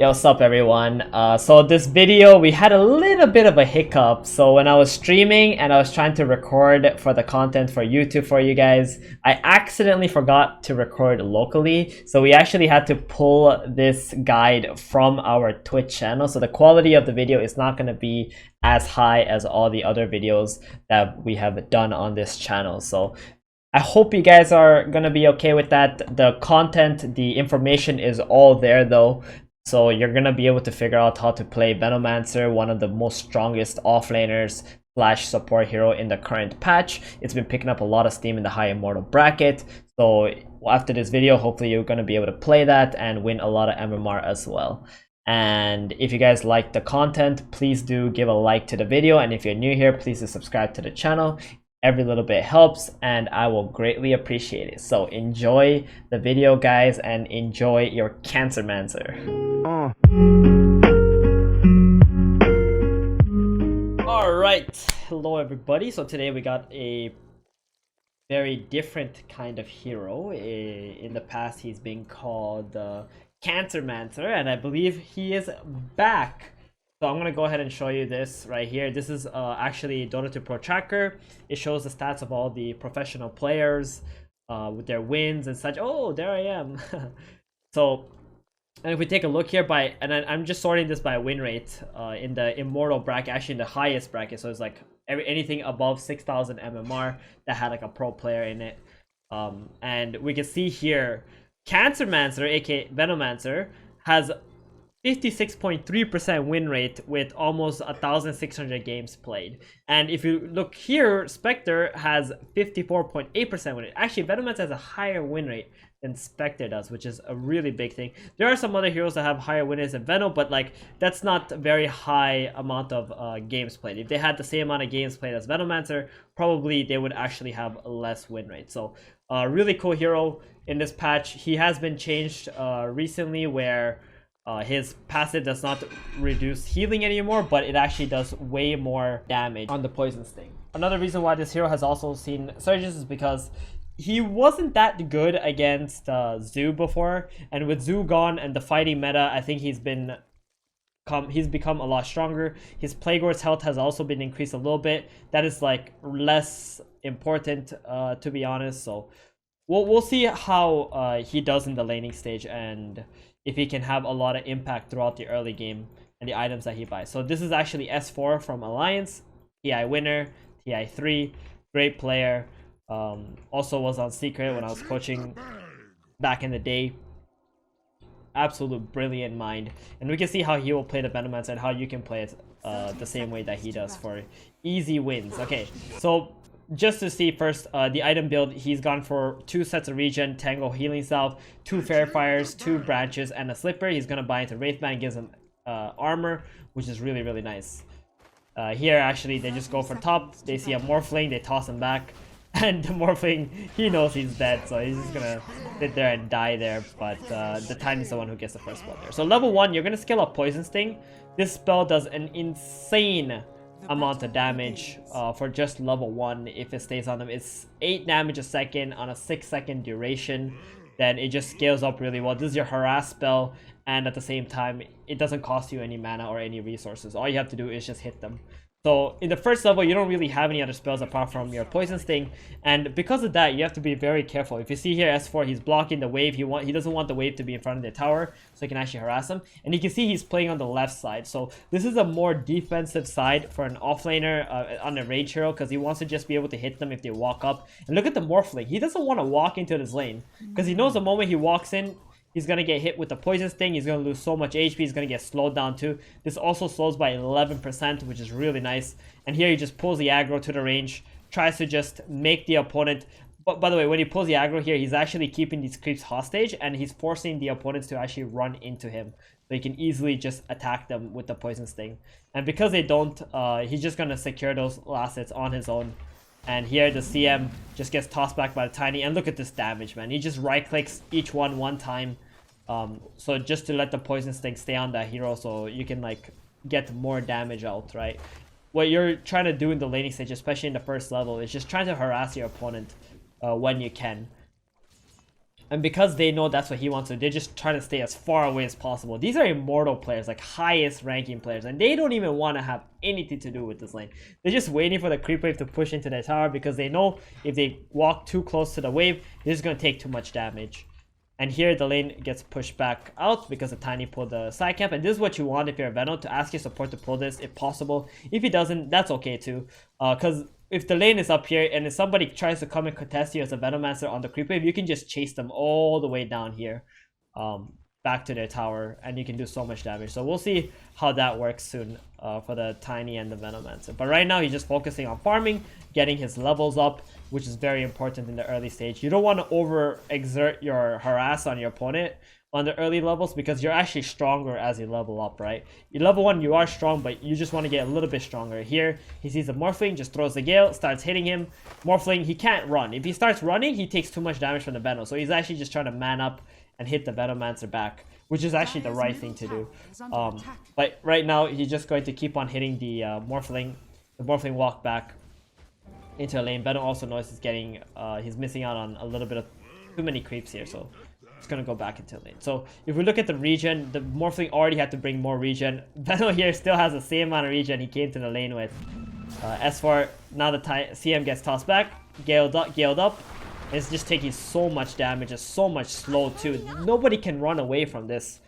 Yo, what's up everyone? So this video, we had a little bit of a hiccup. So when I was streaming and I was trying to record for the content for YouTube for you guys, I accidentally forgot to record locally. So we actually had to pull this guide from our Twitch channel. So the quality of the video is not going to be as high as all the other videos that we have done on this channel. So I hope you guys are going to be okay with that. The content, the information is all there though. So you're going to be able to figure out how to play Venomancer, one of the most strongest offlaners / support hero in the current patch. It's been picking up a lot of steam in the high immortal bracket. So after this video, hopefully you're going to be able to play that and win a lot of MMR as well. And if you guys like the content, please do give a like to the video. And if you're new here, please do subscribe to the channel. Every little bit helps and I will greatly appreciate it. So enjoy the video guys and enjoy your Cancermancer. Alright, hello everybody. So today we got a very different kind of hero. In the past he's been called Cancermancer and I believe he is back. So I'm going to go ahead and show you this right here. This is actually Dota 2 Pro Tracker. It shows the stats of all the professional players with their wins and such. Oh, there I am. So, and if we take a look here and I'm just sorting this by win rate in the immortal bracket, actually in the highest bracket. So it's like anything above 6,000 MMR that had like a pro player in it. And we can see here, Cancermancer, aka Venomancer, has 56.3% win rate with almost 1,600 games played. And if you look here, Spectre has 54.8% win rate. Actually, Venomancer has a higher win rate than Spectre does, which is a really big thing. There are some other heroes that have higher win rates than Veno, but like that's not a very high amount of games played. If they had the same amount of games played as Venomancer, probably they would actually have less win rate. So really cool hero in this patch. He has been changed recently where his passive does not reduce healing anymore, but it actually does way more damage on the poison sting. Another reason why this hero has also seen surges is because he wasn't that good against Zoo before, and with Zoo gone and the fighting meta, I think he's become a lot stronger. His Plague Lord's health has also been increased a little bit. That is like less important to be honest. So we'll see how he does in the laning stage and if he can have a lot of impact throughout the early game and the items that he buys. So this is actually S4 from Alliance, TI winner, TI3, great player. Also was on Secret when I was coaching back in the day. Absolute brilliant mind. And we can see how he will play the Venomancer and how you can play it the same way that he does for easy wins. Okay, so just to see first the item build, he's gone for 2 sets of regen, Tango healing salve, 2 fair fires, 2 branches, and a slipper. He's gonna buy into Wraithband, gives him armor, which is really really nice. Here actually they just go for top. They see a Morphling, they toss him back, and the Morphling, he knows he's dead, so he's just gonna sit there and die there. But the Tiny's the one who gets the first one there. So level 1, you're gonna skill up Poison Sting. This spell does an insane amount of damage for just level 1. If it stays on them, it's 8 damage a second on a 6-second duration. Then it just scales up really well. This is your harass spell, and at the same time it doesn't cost you any mana or any resources. All you have to do is just hit them. So in the first level, you don't really have any other spells apart from your Poison Sting, and because of that, you have to be very careful. If you see here, S4, he's blocking the wave. He doesn't want the wave to be in front of the tower, so he can actually harass him. And you can see he's playing on the left side. So this is a more defensive side for an offlaner on a rage hero, because he wants to just be able to hit them if they walk up. And look at the Morphling. He doesn't want to walk into this lane, because he knows the moment he walks in, he's going to get hit with the Poison Sting. He's going to lose so much HP. He's going to get slowed down too. This also slows by 11%, which is really nice. And here he just pulls the aggro to the range, tries to just make the opponent. But by the way, when he pulls the aggro here, he's actually keeping these creeps hostage, and he's forcing the opponents to actually run into him. So he can easily just attack them with the Poison Sting. And because they don't, he's just going to secure those last hits on his own. And here the CM just gets tossed back by the Tiny, and look at this damage, man. He just right clicks each one time, so just to let the Poison Sting stay on that hero so you can like get more damage out, right? What you're trying to do in the laning stage, especially in the first level, is just trying to harass your opponent when you can. And because they know that's what he wants to do, they're just trying to stay as far away as possible. These are immortal players, like highest ranking players, and they don't even want to have anything to do with this lane. They're just waiting for the creep wave to push into their tower because they know if they walk too close to the wave, they're just going to take too much damage. And here the lane gets pushed back out because the Tiny pulled the side camp. And this is what you want if you're a Veno, to ask your support to pull this if possible. If he doesn't, that's okay too. Because if the lane is up here and if somebody tries to come and contest you as a Venomancer on the creep wave, you can just chase them all the way down here back to their tower, and you can do so much damage. So we'll see how that works soon for the Tiny and the Venomancer. But right now he's just focusing on farming, getting his levels up, which is very important in the early stage. You don't want to overexert your harass on your opponent on the early levels because you're actually stronger as you level up, right? You level 1, you are strong, but you just want to get a little bit stronger. Here, he sees the Morphling, just throws the Gale, starts hitting him. Morphling, he can't run. If he starts running, he takes too much damage from the Veno. So he's actually just trying to man up and hit the Venomancer back, which is actually the right thing to do. But right now, he's just going to keep on hitting the Morphling. The Morphling walk back into a lane. Veno also knows he's missing out on a little bit of too many creeps here, so it's gonna go back into lane. So if we look at the regen, the Morphling already had to bring more regen. Veno here still has the same amount of regen he came to the lane with. S4, now the CM gets tossed back, galed up. It's just taking so much damage, it's so much slow too. Nobody can run away from this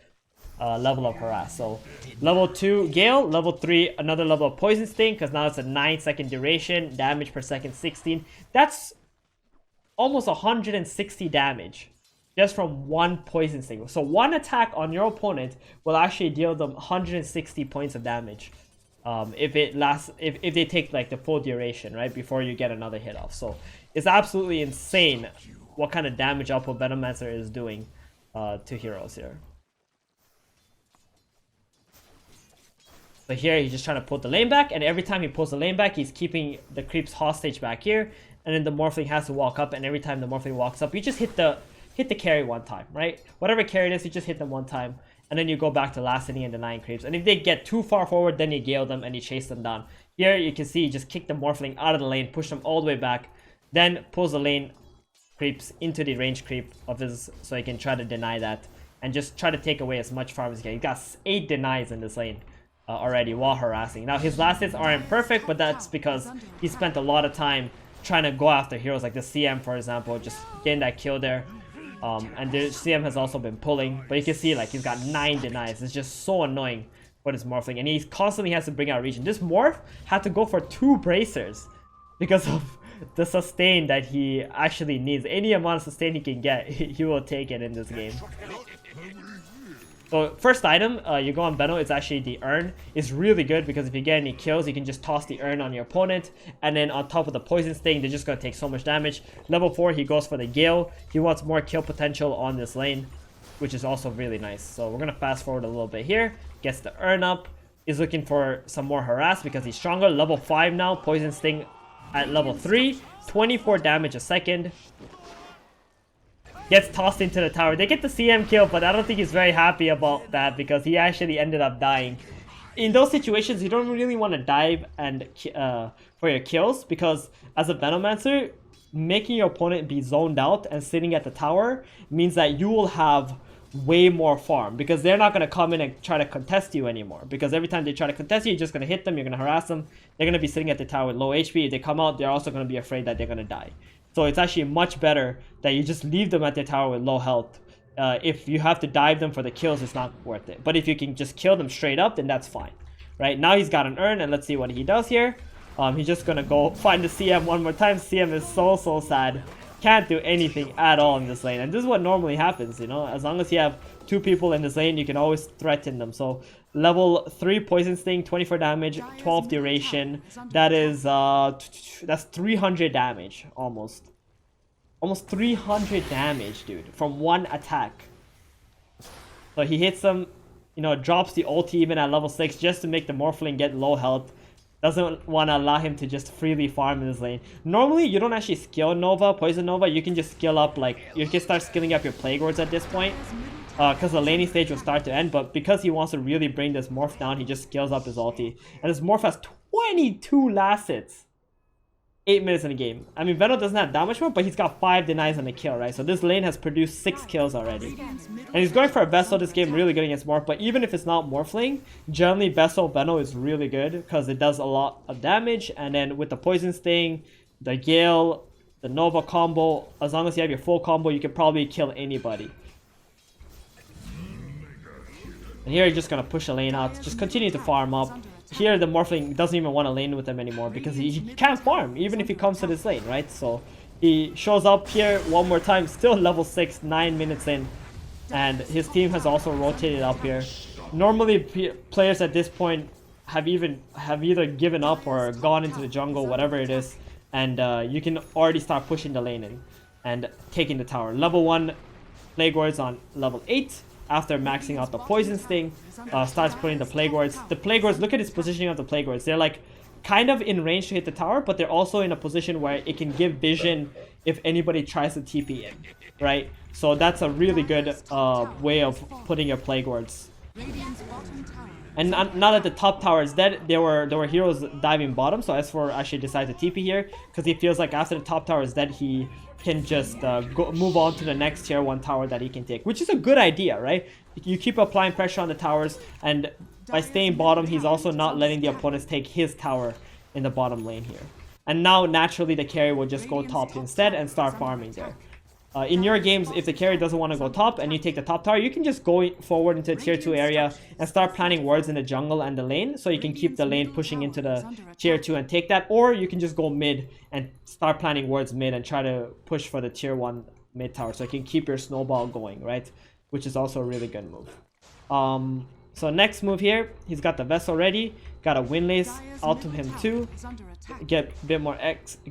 level of harass. So level 2 Gale, level 3 another level of Poison Sting, because now it's a 9-second duration, damage per second 16. That's almost 160 damage just from one Poison Sting. So one attack on your opponent will actually deal them 160 points of damage if they take like the full duration, right, before you get another hit off. So it's absolutely insane what kind of damage output Venomancer is doing to heroes here. So here he's just trying to pull the lane back, and every time he pulls the lane back, he's keeping the creeps hostage back here, and then the Morphling has to walk up, and every time the Morphling walks up, you just hit the carry one time, right? Whatever carry it is, you just hit them one time, and then you go back to last hitting and denying creeps. And if they get too far forward, then you gale them and you chase them down. Here you can see you just kick the Morphling out of the lane, push them all the way back, then pulls the lane creeps into the range creep of his, so he can try to deny that and just try to take away as much farm as he can. He got 8 denies in this lane already while harassing. Now his last hits aren't perfect, but that's because he spent a lot of time trying to go after heroes like the CM, for example, just getting that kill there. And the CM has also been pulling, but you can see like he's got 9 denies. It's just so annoying for this Morphling, and he constantly has to bring out regen. This Morph had to go for 2 bracers because of the sustain that he actually needs. Any amount of sustain he can get, he will take it in this game. So first item, you go on Veno, it's actually the urn. It's really good because if you get any kills, you can just toss the urn on your opponent, and then on top of the Poison Sting, they're just going to take so much damage. Level 4, he goes for the Gale. He wants more kill potential on this lane, which is also really nice. So we're going to fast forward a little bit here. Gets the urn up. Is looking for some more harass because he's stronger. Level 5 now, Poison Sting at level 3. 24 damage a second. Gets tossed into the tower. They get the CM kill, but I don't think he's very happy about that because he actually ended up dying. In those situations, you don't really want to dive and for your kills, because as a Venomancer, making your opponent be zoned out and sitting at the tower means that you will have way more farm, because they're not going to come in and try to contest you anymore, because every time they try to contest you, you're just going to hit them, you're going to harass them, they're going to be sitting at the tower with low HP. If they come out, they're also going to be afraid that they're going to die. So it's actually much better that you just leave them at their tower with low health. If you have to dive them for the kills, it's not worth it. But if you can just kill them straight up, then that's fine. Right, now he's got an urn, and let's see what he does here. He's just going to go find the CM one more time. CM is so sad. Can't do anything at all in this lane, and this is what normally happens, you know. As long as you have 2 people in this lane, you can always threaten them. So level 3 Poison Sting, 24 damage, 12 duration. That is that's 300 damage, almost 300 damage, dude, from one attack. So he hits them, you know, drops the ulti even at level 6 just to make the Morphling get low health. Doesn't want to allow him to just freely farm in this lane. Normally, you don't actually skill Nova, Poison Nova. You can just skill up, like, you can start skilling up your Plague Wards at this point. Because the laning stage will start to end. But because he wants to really bring this Morph down, he just skills up his ulti. And this Morph has 22 last hits. 8 minutes in the game. I mean, Veno doesn't have that much more, but he's got 5 denies on the kill, right? So this lane has produced 6 kills already. And he's going for a Vessel this game, really good against Morph. But even if it's not Morphling, generally Vessel Veno is really good because it does a lot of damage. And then with the Poison Sting, the Gale, the Nova combo, as long as you have your full combo, you can probably kill anybody. And here you're just going to push a lane out, just continue to farm up. Here the Morphling doesn't even want to lane with him anymore because he can't farm even if he comes to this lane, right? So he shows up here one more time, still level 6, 9 minutes in, and his team has also rotated up here. Normally players at this point have either given up or gone into the jungle, whatever it is, and you can already start pushing the lane in and taking the tower. Level 1 Plague Wards on level 8. After maxing out the Poison Sting, starts putting the Plague Wards. The Plague Wards, look at its positioning of the Plague Wards. They're like kind of in range to hit the tower, but they're also in a position where it can give vision if anybody tries to TP in, right? So that's a really good way of putting your Plague Wards. And now that the top tower is dead, there were heroes diving bottom, so S4 actually decided to TP here because he feels like after the top tower is dead, he can just move on to the next tier 1 tower that he can take, which is a good idea, right? You keep applying pressure on the towers, and by staying bottom, he's also not letting the opponents take his tower in the bottom lane here. And now, naturally, the carry will just go top instead and start farming there. In your games, if the carry doesn't want to go top and you take the top tower, you can just go forward into the tier 2 area and start planting wards in the jungle and the lane, so you can keep the lane pushing into the tier 2 and take that. Or you can just go mid and start planting wards mid and try to push for the tier 1 mid tower, so you can keep your snowball going, right? Which is also a really good move. So next move here, he's got the Vessel ready, got a Windlace out to him too. Get a bit more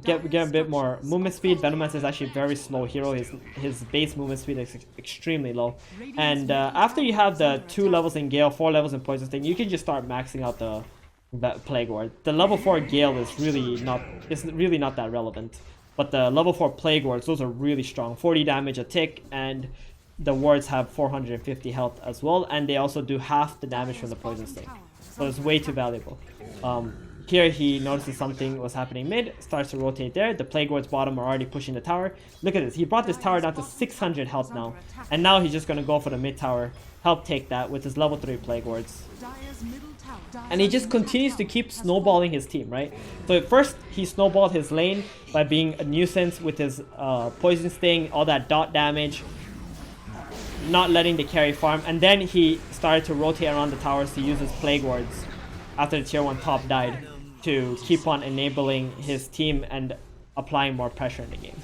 get a bit more movement speed. Venomancer is actually a very slow hero. His base movement speed is extremely low. And after you have the 2 levels in Gale, 4 levels in Poison Sting, you can just start maxing out the Plague Ward. The level 4 Gale is really not that relevant. But the level 4 Plague Wards, those are really strong. 40 damage a tick, and the wards have 450 health as well, and they also do half the damage from the Poison Sting. So it's way too valuable. Here he notices something was happening mid, starts to rotate there. The Plague Wards bottom are already pushing the tower. Look at this, he brought this tower down to 600 health now. And now he's just going to go for the mid tower, help take that with his level 3 Plague Wards. And he just continues to keep snowballing his team, right? So at first, he snowballed his lane by being a nuisance with his Poison Sting, all that dot damage, not letting the carry farm. And then he started to rotate around the towers to use his Plague Wards after the tier 1 top died, to keep on enabling his team and applying more pressure in the game.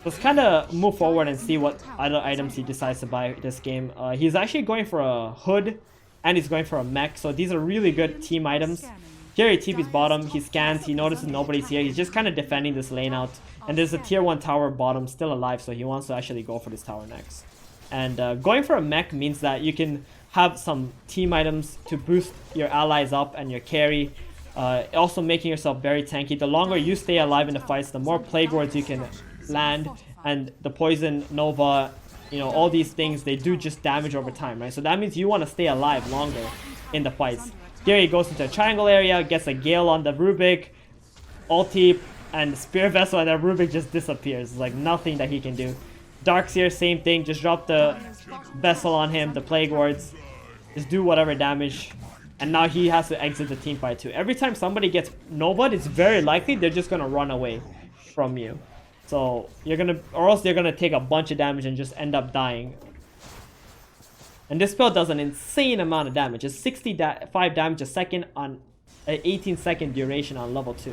Let's kind of move forward and see what other items he decides to buy this game. He's actually going for a hood, and he's going for a mech, so these are really good team items. Here he TP's bottom, he scans, he notices nobody's here, he's just kind of defending this lane out. And there's a tier 1 tower bottom still alive, so he wants to actually go for this tower next. And going for a mech means that you can have some team items to boost your allies up and your carry. Also making yourself very tanky. The longer you stay alive in the fights, the more Plague Wards you can land, and the Poison, Nova, you know, all these things, they do just damage over time, right? So that means you want to stay alive longer in the fights. Here he goes into a triangle area, gets a Gale on the Rubik, ulti, and Spear Vessel, and the Rubik just disappears. It's like nothing that he can do. Darkseer, same thing, just drop the Vessel on him, the Plague Wards, just do whatever damage. And now he has to exit the team fight too. Every time somebody gets Nova'd, it's very likely they're just gonna run away from you. So or else they're gonna take a bunch of damage and just end up dying. And this spell does an insane amount of damage. It's 65 damage a second on an 18-second duration on level 2.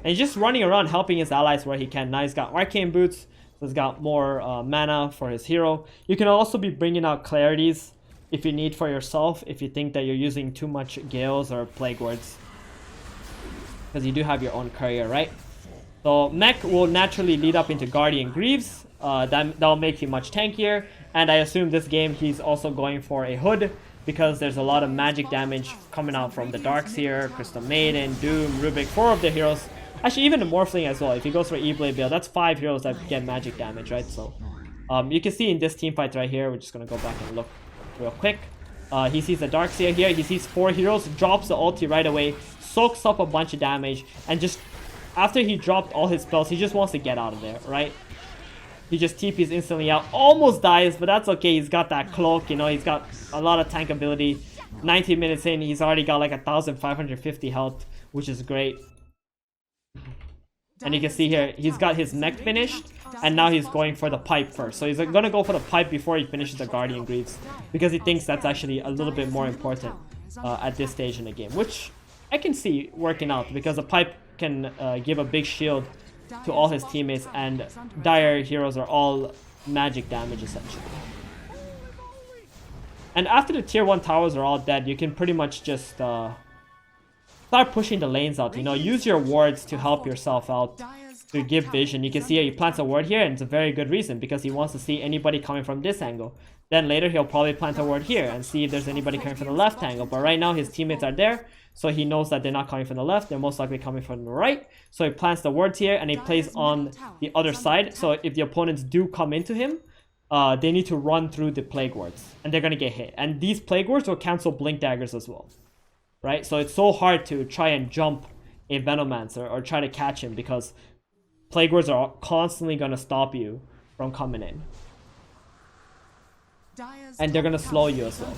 And he's just running around helping his allies where he can. Now he's got Arcane Boots, so he's got more mana for his hero. You can also be bringing out Clarities if you need for yourself, if you think that you're using too much Gales or Plague Wards, because you do have your own courier, right? So mech will naturally lead up into Guardian Greaves. That'll make you much tankier. And I assume this game he's also going for a hood, because there's a lot of magic damage coming out from the Darkseer, Crystal Maiden, Doom, Rubik, 4 of the heroes. Actually, even the Morphling as well. If he goes for E-Blade build, that's 5 heroes that get magic damage, right? So you can see in this team fight right here, we're just going to go back and look real quick. He sees the Darkseer here. He sees 4 heroes, drops the ulti right away, soaks up a bunch of damage, and just after he dropped all his spells, he just wants to get out of there, right? He just TPs instantly out, almost dies, but that's okay. He's got that cloak, you know, he's got a lot of tank ability. 19 minutes in, he's already got like 1,550 health, which is great. And you can see here, he's got his mech finished, and now he's going for the pipe first. So he's gonna go for the pipe before he finishes the Guardian Greaves, because he thinks that's actually a little bit more important at this stage in the game, which I can see working out, because the pipe can give a big shield to all his teammates, and dire heroes are all magic damage essentially. And after the tier 1 towers are all dead, you can pretty much just start pushing the lanes out, you know, use your wards to help yourself out, to give vision. You can see he plants a ward here, and it's a very good reason, because he wants to see anybody coming from this angle. Then later he'll probably plant a ward here and see if there's anybody coming from the left angle, but right now his teammates are there, so he knows that they're not coming from the left, they're most likely coming from the right. So he plants the wards here, and he plays on the other side, so if the opponents do come into him, they need to run through the plague wards, and they're gonna get hit. And these plague wards will cancel blink daggers as well, right? So it's so hard to try and jump a Venomancer or try to catch him, because plague wards are constantly gonna stop you from coming in, and they're gonna slow you as well.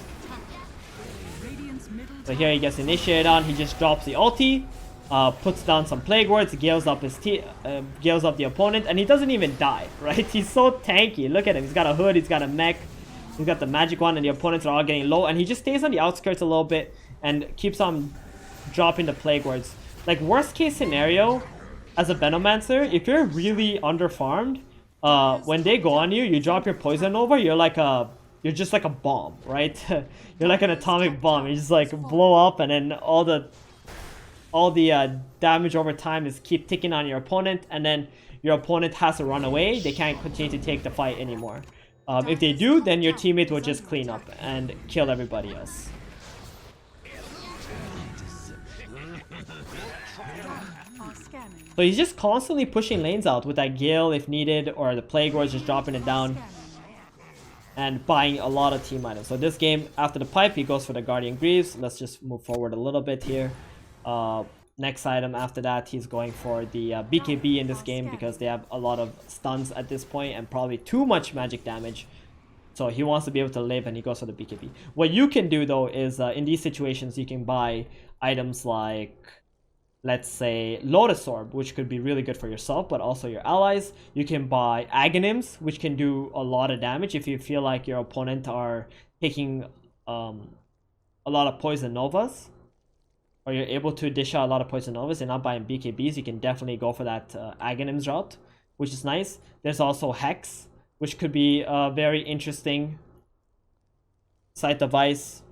So here he gets initiated on, he just drops the ulti, puts down some plague wards, gales up the opponent, and he doesn't even die, right? He's so tanky. Look at him, he's got a hood, he's got a mech, he's got the magic one, and the opponents are all getting low, and he just stays on the outskirts a little bit and keeps on dropping the plague wards. Like, worst case scenario, as a Venomancer, if you're really underfarmed, when they go on you, you drop your poison over, you're just like a bomb, right? You're like an atomic bomb. You just like blow up, and then all the damage over time is keep ticking on your opponent, and then your opponent has to run away. They can't continue to take the fight anymore. If they do, then your teammate will just clean up and kill everybody else. So he's just constantly pushing lanes out with that Gale if needed, or the Plague Wards just dropping it down and buying a lot of team items. So this game, after the pipe, he goes for the Guardian Greaves. Let's just move forward a little bit here. Next item after that, he's going for the BKB in this game, because they have a lot of stuns at this point and probably too much magic damage. So he wants to be able to live, and he goes for the BKB. What you can do though is in these situations, you can buy items like, let's say, Lotus Orb, which could be really good for yourself, but also your allies. You can buy Aghanim's, which can do a lot of damage if you feel like your opponent are taking a lot of Poison Novas, or you're able to dish out a lot of Poison Novas and not buying BKBs. You can definitely go for that Aghanim's route, which is nice. There's also Hex, which could be a very interesting side device.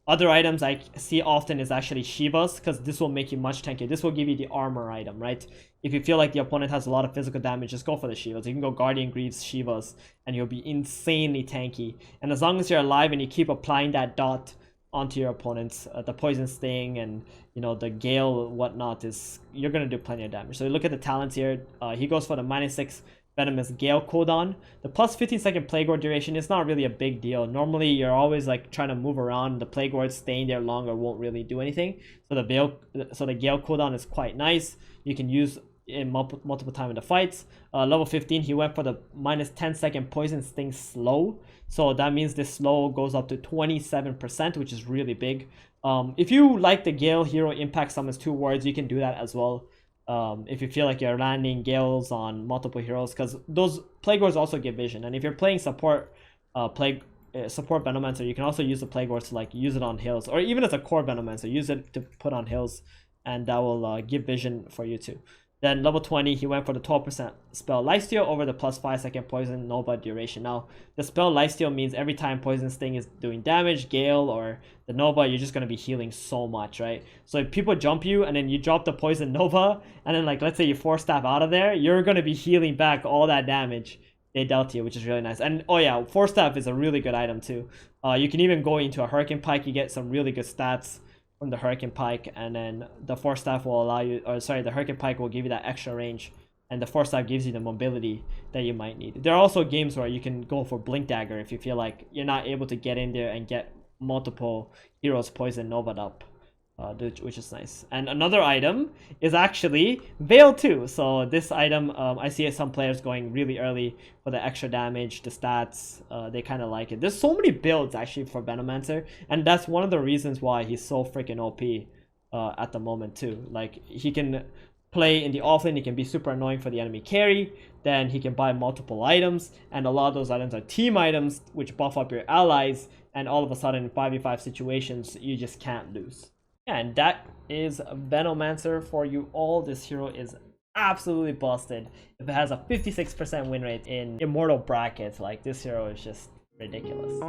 Other items I see often is actually Shivas, because this will make you much tankier. This will give you the armor item, right? If you feel like the opponent has a lot of physical damage, just go for the Shivas. You can go Guardian Greaves, Shivas, and you'll be insanely tanky. And as long as you're alive and you keep applying that dot onto your opponents, the Poison Sting and, you know, the Gale whatnot, you're going to do plenty of damage. So look at the talents here. He goes for the -6 Venomous Gale cooldown. The plus 15-second Plague Ward duration is not really a big deal. Normally, you're always like trying to move around. The Plague Ward staying there longer won't really do anything. So the Gale cooldown is quite nice. You can use it multiple times in the fights. Level 15, he went for the -10-second Poison Sting slow. So that means this slow goes up to 27%, which is really big. If you like the Gale hero impact summons 2 wards, you can do that as well. If you feel like you're landing Gales on multiple heroes, because those Plague Wards also give vision. And if you're playing support support Venomancer, you can also use the Plague Wards to like use it on hills, or even as a core Venomancer, use it to put on hills, and that will give vision for you too. Then level 20, he went for the 12% spell Lifesteal over the plus 5-second Poison Nova duration. Now, the spell Lifesteal means every time Poison Sting is doing damage, Gale or the Nova, you're just going to be healing so much, right? So if people jump you and then you drop the Poison Nova, and then like, let's say you Force Staff out of there, you're going to be healing back all that damage they dealt to you, which is really nice. And oh yeah, Force Staff is a really good item too. You can even go into a Hurricane Pike, you get some really good stats from the Hurricane Pike, and then the Force Staff will allow you, or sorry, the Hurricane Pike will give you that extra range, and the Force Staff gives you the mobility that you might need. There are also games where you can go for Blink Dagger if you feel like you're not able to get in there and get multiple heroes poison Nova'd up. Which is nice. And another item is actually Veil 2. So this item, I see some players going really early for the extra damage, the stats. They kind of like it. There's so many builds actually for Venomancer, and that's one of the reasons why he's so freaking OP at the moment too. Like, he can play in the offlane, he can be super annoying for the enemy carry, then he can buy multiple items, and a lot of those items are team items which buff up your allies, and all of a sudden in 5v5 situations you just can't lose. And that is Venomancer for you all. This hero is absolutely busted. If it has a 56% win rate in immortal brackets, like, this hero is just ridiculous.